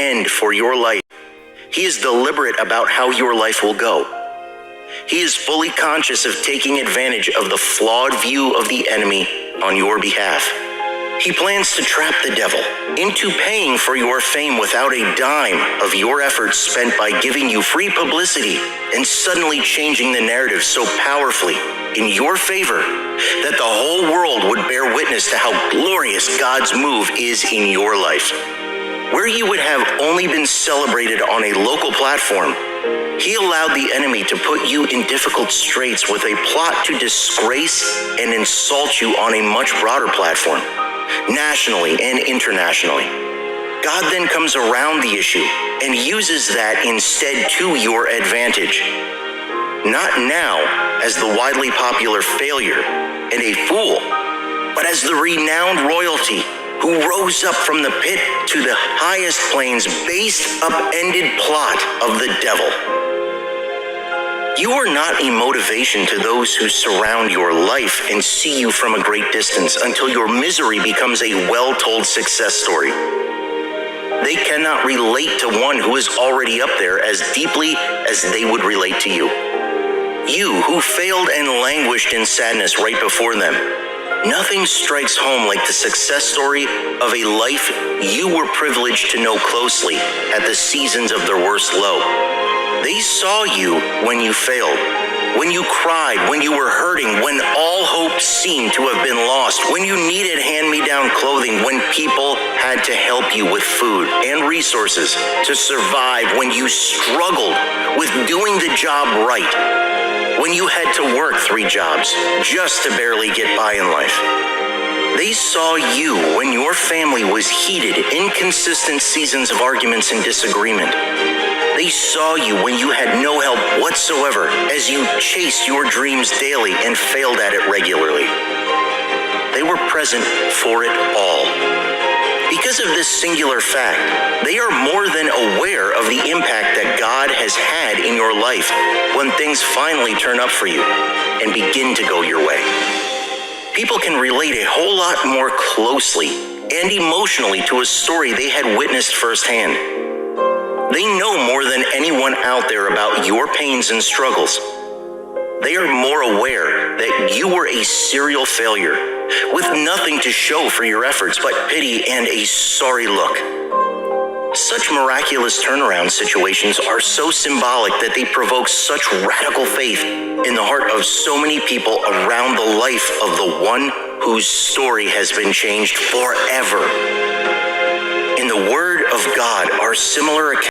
end for your life. He is deliberate about how your life will go. He is fully conscious of taking advantage of the flawed view of the enemy on your behalf. He plans to trap the devil into paying for your fame without a dime of your efforts spent by giving you free publicity and suddenly changing the narrative so powerfully in your favor that the whole world would bear witness to how glorious God's move is in your life. Where you would have only been celebrated on a local platform, he allowed the enemy to put you in difficult straits with a plot to disgrace and insult you on a much broader platform, nationally and internationally. God then comes around the issue and uses that instead to your advantage. Not now as the widely popular failure and a fool, but as the renowned royalty who rose up from the pit to the highest plains based upended plot of the devil. You are not a motivation to those who surround your life and see you from a great distance until your misery becomes a well-told success story. They cannot relate to one who is already up there as deeply as they would relate to you. You who failed and languished in sadness right before them. Nothing strikes home like the success story of a life you were privileged to know closely at the seasons of their worst low. They saw you when you failed, when you cried, when you were hurting, when all hope seemed to have been lost, when you needed hand-me-down clothing, when people had to help you with food and resources to survive, when you struggled with doing the job right, when you had to work 3 jobs just to barely get by in life. They saw you when your family was heated, inconsistent seasons of arguments and disagreement. They saw you when you had no help whatsoever as you chased your dreams daily and failed at it regularly. They were present for it all. Because of this singular fact, they are more than aware of the impact that God has had in your life when things finally turn up for you and begin to go your way. People can relate a whole lot more closely and emotionally to a story they had witnessed firsthand. They know more than anyone out there about your pains and struggles. They are more aware that you were a serial failure with nothing to show for your efforts but pity and a sorry look. Such miraculous turnaround situations are so symbolic that they provoke such radical faith in the heart of so many people around the life of the one whose story has been changed forever. In the Word of God are similar accounts